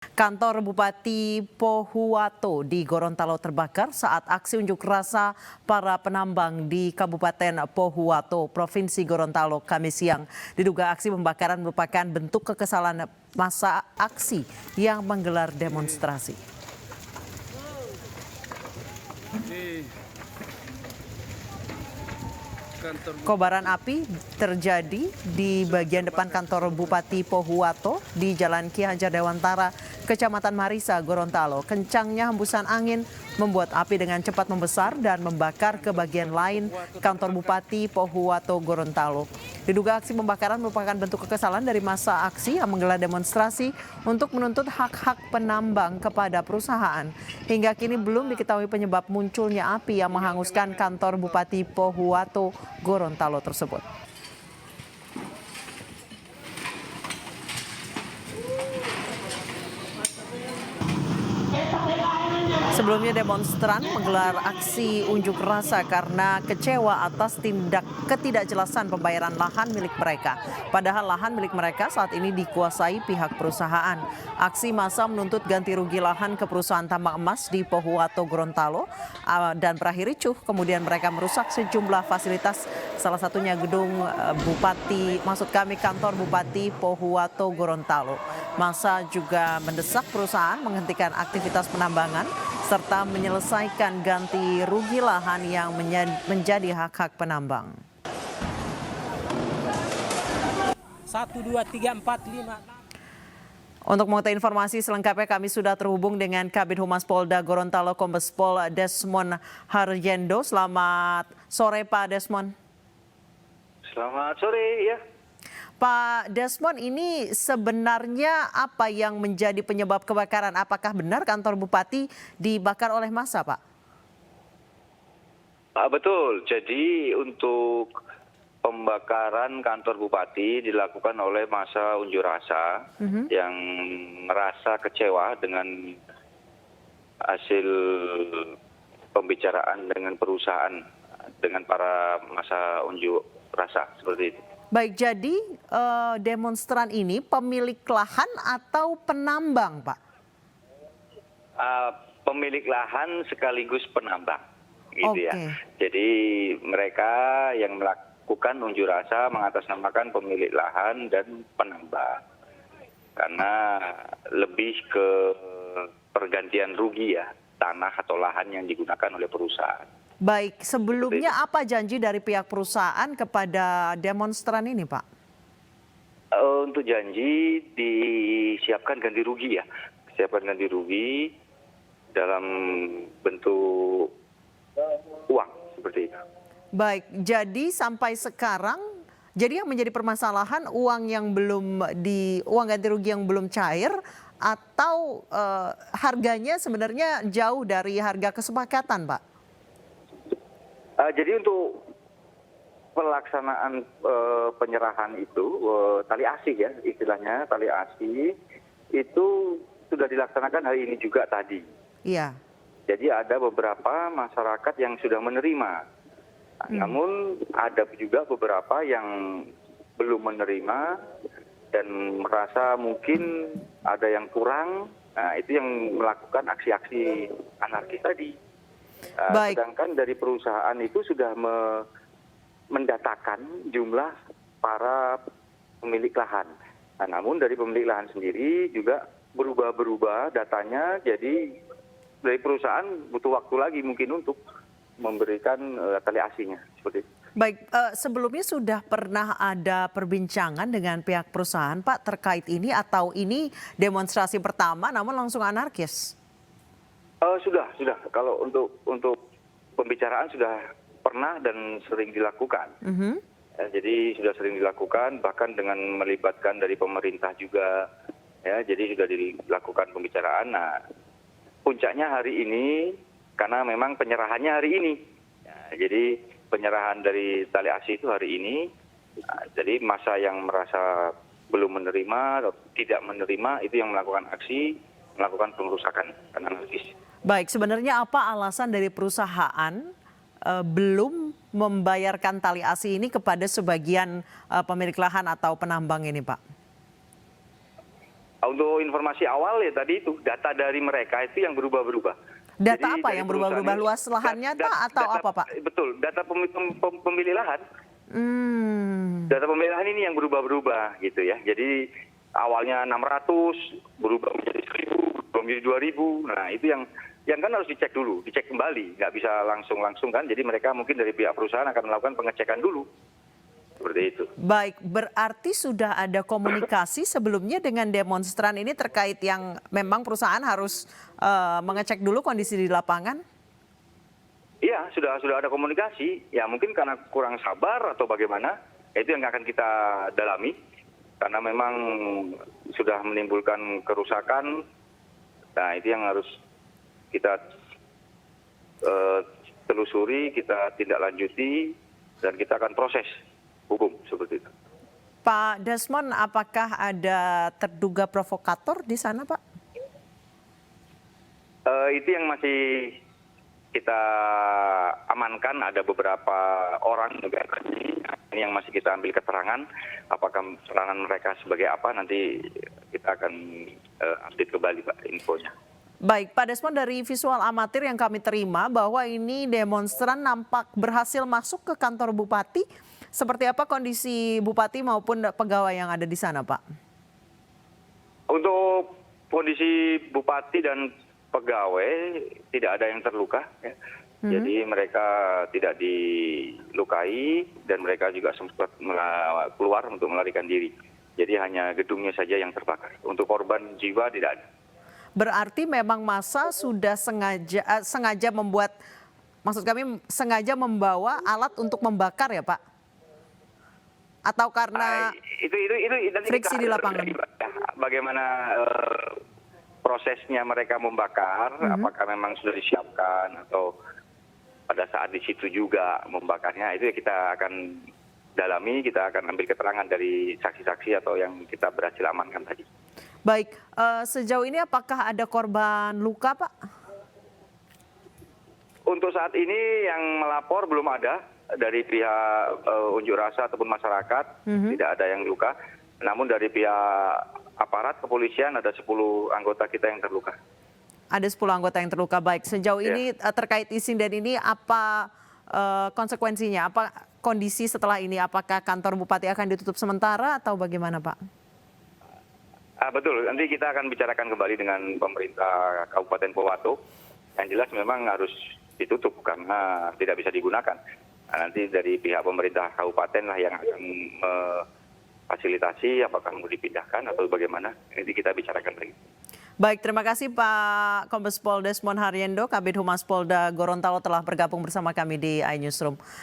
Kantor Bupati Pohuwato di Gorontalo terbakar saat aksi unjuk rasa para penambang di Kabupaten Pohuwato, Provinsi Gorontalo, Kamis siang. Diduga aksi pembakaran merupakan bentuk kekesalan massa aksi yang menggelar demonstrasi. Kobaran api terjadi di bagian depan kantor Bupati Pohuwato di Jalan Ki Hajar Dewantara, Kecamatan Marisa, Gorontalo. Kencangnya hembusan angin membuat api dengan cepat membesar dan membakar ke bagian lain kantor Bupati Pohuwato, Gorontalo. Diduga aksi pembakaran merupakan bentuk kekesalan dari massa aksi yang menggelar demonstrasi untuk menuntut hak-hak penambang kepada perusahaan. Hingga kini belum diketahui penyebab munculnya api yang menghanguskan kantor Bupati Pohuwato, Gorontalo tersebut. Sebelumnya demonstran menggelar aksi unjuk rasa karena kecewa atas ketidakjelasan pembayaran lahan milik mereka. Padahal lahan milik mereka saat ini dikuasai pihak perusahaan. Aksi massa menuntut ganti rugi lahan ke perusahaan tambang emas di Pohuwato, Gorontalo dan berakhir ricuh. Kemudian mereka merusak sejumlah fasilitas, salah satunya gedung kantor Bupati Pohuwato, Gorontalo. Massa juga mendesak perusahaan menghentikan aktivitas penambangan serta menyelesaikan ganti rugi lahan yang menjadi hak-hak penambang. 1, 2, 3, 4, 5. Untuk mengetahui informasi selengkapnya kami sudah terhubung dengan Kabid Humas Polda Gorontalo Kombes Pol Desmond Harjendo. Selamat sore Pak Desmond. Selamat sore ya. Pak Desmond, ini sebenarnya apa yang menjadi penyebab kebakaran? Apakah benar kantor Bupati dibakar oleh massa, Pak? Betul, jadi untuk pembakaran kantor Bupati dilakukan oleh massa unjuk rasa yang merasa kecewa dengan hasil pembicaraan dengan perusahaan, dengan para massa unjuk rasa seperti itu. Baik, jadi demonstran ini pemilik lahan atau penambang, Pak? Pemilik lahan sekaligus penambang, gitu ya. Jadi mereka yang melakukan unjuk rasa mengatasnamakan pemilik lahan dan penambang, karena lebih ke pergantian rugi ya, tanah atau lahan yang digunakan oleh perusahaan. Baik, sebelumnya apa janji dari pihak perusahaan kepada demonstran ini, Pak? Untuk janji disiapkan ganti rugi ya, siapkan ganti rugi dalam bentuk uang seperti itu. Baik, jadi sampai sekarang, jadi yang menjadi permasalahan uang ganti rugi yang belum cair atau harganya sebenarnya jauh dari harga kesepakatan, Pak? Jadi untuk pelaksanaan penyerahan itu tali asih ya istilahnya, tali asih itu sudah dilaksanakan hari ini juga tadi. Iya. Jadi ada beberapa masyarakat yang sudah menerima, namun ada juga beberapa yang belum menerima dan merasa mungkin ada yang kurang. Nah, itu yang melakukan aksi-aksi anarkis tadi. Sedangkan dari perusahaan itu sudah mendatakan jumlah para pemilik lahan. Nah, namun dari pemilik lahan sendiri juga berubah-berubah datanya, jadi dari perusahaan butuh waktu lagi mungkin untuk memberikan tali asihnya seperti itu. Baik, sebelumnya sudah pernah ada perbincangan dengan pihak perusahaan, Pak, terkait ini atau ini demonstrasi pertama namun langsung anarkis? Sudah. Kalau untuk pembicaraan sudah pernah dan sering dilakukan. Jadi sudah sering dilakukan, bahkan dengan melibatkan dari pemerintah juga. Ya, jadi sudah dilakukan pembicaraan. Nah, puncaknya hari ini karena memang penyerahannya hari ini. Ya, jadi penyerahan dari tali asih itu hari ini. Nah, jadi massa yang merasa belum menerima atau tidak menerima itu yang melakukan aksi, melakukan pengerusakan anarkis. Baik, sebenarnya apa alasan dari perusahaan belum membayarkan tali asih ini kepada sebagian pemilik lahan atau penambang ini, Pak? Untuk informasi awal ya tadi itu data dari mereka itu yang berubah-berubah. Data Jadi apa dari yang berubah-ubah? perusahaan Luas lahannya atau data, apa, Pak? betul, data pemilih lahan. Hmm. Data pemilih lahan ini yang berubah-berubah gitu ya. Jadi awalnya 600 berubah menjadi 1000, berubah menjadi 2000. Nah, itu yang kan harus dicek dulu, dicek kembali, nggak bisa langsung kan. Jadi mereka mungkin dari pihak perusahaan akan melakukan pengecekan dulu. Seperti itu. Baik, berarti sudah ada komunikasi sebelumnya dengan demonstran ini terkait yang memang perusahaan harus mengecek dulu kondisi di lapangan? Iya, sudah ada komunikasi. Ya mungkin karena kurang sabar atau bagaimana, itu yang akan kita dalami. Karena memang sudah menimbulkan kerusakan. Nah, itu yang harus kita telusuri, kita tindak lanjuti, dan kita akan proses hukum seperti itu. Pak Desmond, apakah ada terduga provokator di sana, Pak? Itu yang masih kita amankan, ada beberapa orang ini yang masih kita ambil keterangan. Apakah peranan mereka sebagai apa, nanti kita akan update kembali Pak infonya. Baik, Pak Desmond, dari visual amatir yang kami terima bahwa ini demonstran nampak berhasil masuk ke kantor Bupati. Seperti apa kondisi Bupati maupun pegawai yang ada di sana, Pak? Untuk kondisi Bupati dan pegawai tidak ada yang terluka. Ya. Jadi mereka tidak dilukai dan mereka juga sempat keluar untuk melarikan diri. Jadi hanya gedungnya saja yang terbakar. Untuk korban jiwa tidak ada. Berarti memang massa sudah sengaja membuat, maksud kami sengaja membawa alat untuk membakar ya, Pak? Atau karena itu friksi di lapangan? Bagaimana prosesnya mereka membakar, apakah memang sudah disiapkan atau pada saat di situ juga membakarnya, itu kita akan dalami, kita akan ambil keterangan dari saksi-saksi atau yang kita berhasil amankan tadi. Baik, sejauh ini apakah ada korban luka, Pak? Untuk saat ini yang melapor belum ada dari pihak unjuk rasa ataupun masyarakat, tidak ada yang luka. Namun dari pihak aparat kepolisian ada 10 anggota kita yang terluka. Ada 10 anggota yang terluka. Baik, sejauh ini terkait insiden ini apa konsekuensinya? Apa kondisi setelah ini? Apakah kantor Bupati akan ditutup sementara atau bagaimana, Pak? Betul, nanti kita akan bicarakan kembali dengan pemerintah Kabupaten Pohuwato. Yang jelas memang harus ditutup karena tidak bisa digunakan. Nah, nanti dari pihak pemerintah kabupaten lah yang akan memfasilitasi apakah mau dipindahkan atau bagaimana. Nanti kita bicarakan lagi. Baik, terima kasih Pak Kombes Pol Desmond Haryendo, Kabid Humas Polda Gorontalo telah bergabung bersama kami di iNewsroom.